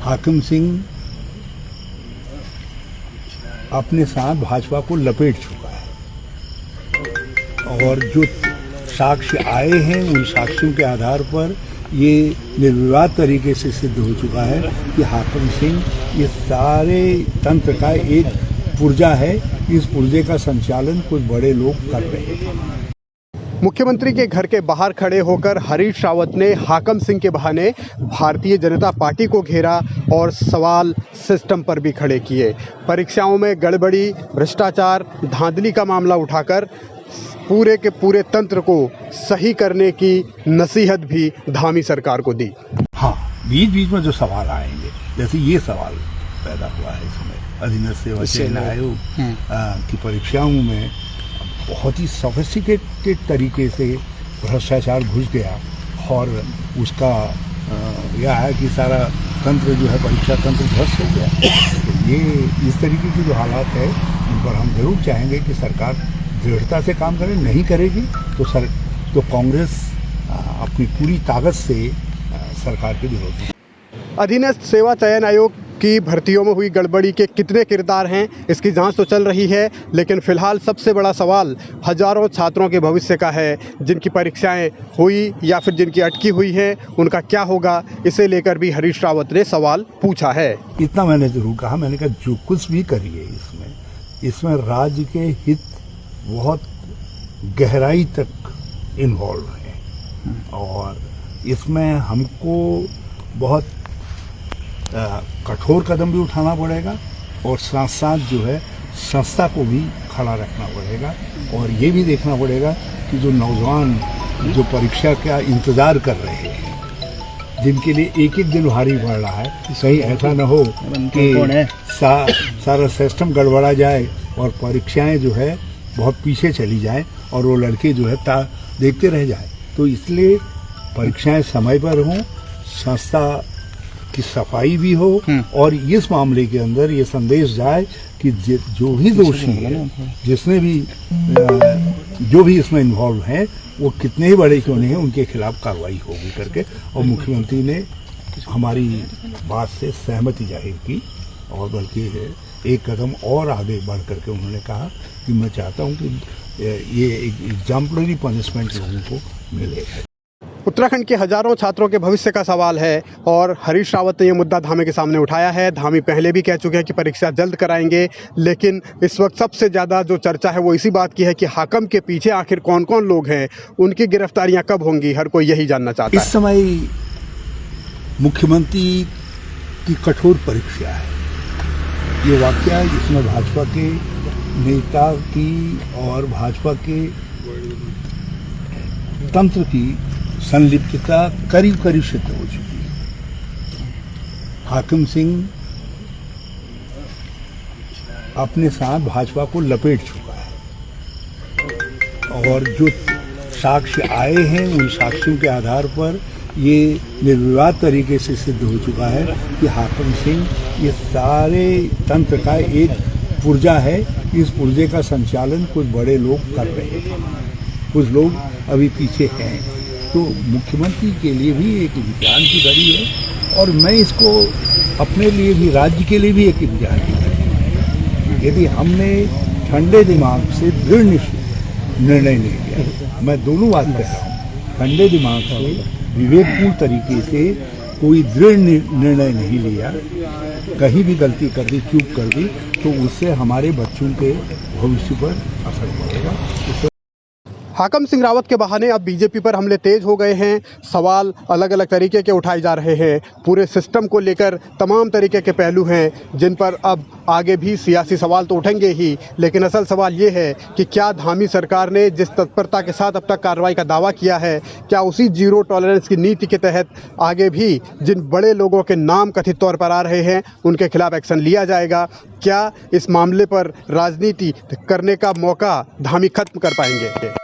हाकिम सिंह अपने साथ भाजपा को लपेट चुका है और जो साक्ष्य आए हैं उन साक्ष्यों के आधार पर ये निर्विवाद तरीके से सिद्ध हो चुका है कि हाकिम सिंह ये सारे तंत्र का एक पुर्जा है। इस पुर्जे का संचालन कुछ बड़े लोग कर रहे हैं। मुख्यमंत्री के घर के बाहर खड़े होकर हरीश रावत ने हाकिम सिंह के बहाने भारतीय जनता पार्टी को घेरा और सवाल सिस्टम पर भी खड़े किए। परीक्षाओं में गड़बड़ी, भ्रष्टाचार, धांधली का मामला उठाकर पूरे के पूरे तंत्र को सही करने की नसीहत भी धामी सरकार को दी। हाँ, बीच बीच में जो सवाल आएंगे, जैसे ये सवाल पैदा हुआ है इसमें अधीनस्थ सेवा चयन आयोग की परीक्षाओं में बहुत ही सोफिस्टिकेटेड तरीके से भ्रष्टाचार घुस गया और उसका यह है कि सारा तंत्र जो है परीक्षा तंत्र ध्वस्त हो गया। तो ये इस तरीके की जो हालात है उन पर हम जरूर चाहेंगे कि सरकार दृढ़ता से काम करे। नहीं करेगी तो कांग्रेस अपनी पूरी ताकत से सरकार के विरोध में। अधीनस्थ सेवा चयन आयोग की भर्तियों में हुई गड़बड़ी के कितने किरदार हैं, इसकी जांच तो चल रही है, लेकिन फिलहाल सबसे बड़ा सवाल हजारों छात्रों के भविष्य का है। जिनकी परीक्षाएं हुई या फिर जिनकी अटकी हुई है, उनका क्या होगा, इसे लेकर भी हरीश रावत ने सवाल पूछा है। इतना मैंने जरूर कहा, मैंने कहा जो कुछ भी करिए इसमें राज्य के हित बहुत गहराई तक इन्वॉल्व है और इसमें हमको बहुत कठोर कदम भी उठाना पड़ेगा और साथ साथ जो है संस्था को भी खड़ा रखना पड़ेगा और ये भी देखना पड़ेगा कि जो नौजवान जो परीक्षा का इंतज़ार कर रहे हैं, जिनके लिए एक एक दिन भारी पड़ रहा है, कहीं ऐसा न हो कि सारा सिस्टम गड़बड़ा जाए और परीक्षाएं जो है बहुत पीछे चली जाएं और वो लड़के जो है देखते रह जाए। तो इसलिए परीक्षाएं समय पर हों, संस्था की सफाई भी हो और इस मामले के अंदर ये संदेश जाए कि जो भी दोषी है, जिसने भी जो भी इसमें इन्वॉल्व हैं, वो कितने ही बड़े क्यों नहीं हैं, उनके खिलाफ कार्रवाई होगी करके। और मुख्यमंत्री ने हमारी बात से सहमति जाहिर की और बल्कि एक कदम और आगे बढ़ करके उन्होंने कहा कि मैं चाहता हूँ कि ये एक एग्जाम्पलरी पनिशमेंट लोगों को मिले। उत्तराखंड के हजारों छात्रों के भविष्य का सवाल है और हरीश रावत ने यह मुद्दा धामी के सामने उठाया है। धामी पहले भी कह चुके हैं कि परीक्षा जल्द कराएंगे, लेकिन इस वक्त सबसे ज़्यादा जो चर्चा है वो इसी बात की है कि हाकिम के पीछे आखिर कौन कौन लोग हैं, उनकी गिरफ्तारियां कब होंगी, हर कोई यही जानना चाहता है। इस समय मुख्यमंत्री की कठोर परीक्षा है। ये वाकया इसमें भाजपा के नेता की और भाजपा के तंत्र की संलिप्तता करीब करीब सिद्ध हो चुकी है। हाकिम सिंह अपने साथ भाजपा को लपेट चुका है और जो साक्ष्य आए हैं उन साक्ष्यों के आधार पर ये निर्विवाद तरीके से सिद्ध हो चुका है कि हाकिम सिंह ये सारे तंत्र का एक पुर्जा है। इस पुर्जे का संचालन कुछ बड़े लोग कर रहे हैं, कुछ लोग अभी पीछे हैं। तो मुख्यमंत्री के लिए भी एक इम्तिहान की घड़ी है और मैं इसको अपने लिए भी, राज्य के लिए भी एक इम्तिहान की घड़ी है। यदि हमने ठंडे दिमाग से दृढ़ निर्णय नहीं लिया, मैं दोनों बात कह रहा हूँ, ठंडे दिमाग से विवेकपूर्ण तरीके से कोई दृढ़ निर्णय नहीं लिया, कहीं भी गलती कर दी, चूक कर दी, तो उससे हमारे बच्चों के भविष्य पर असर पड़ेगा। हाकिम सिंह रावत के बहाने अब बीजेपी पर हमले तेज हो गए हैं। सवाल अलग अलग तरीके के उठाए जा रहे हैं। पूरे सिस्टम को लेकर तमाम तरीके के पहलू हैं जिन पर अब आगे भी सियासी सवाल तो उठेंगे ही, लेकिन असल सवाल ये है कि क्या धामी सरकार ने जिस तत्परता के साथ अब तक कार्रवाई का दावा किया है, क्या उसी जीरो टॉलरेंस की नीति के तहत आगे भी जिन बड़े लोगों के नाम कथित तौर पर आ रहे हैं उनके खिलाफ एक्शन लिया जाएगा? क्या इस मामले पर राजनीति करने का मौका धामी खत्म कर पाएंगे?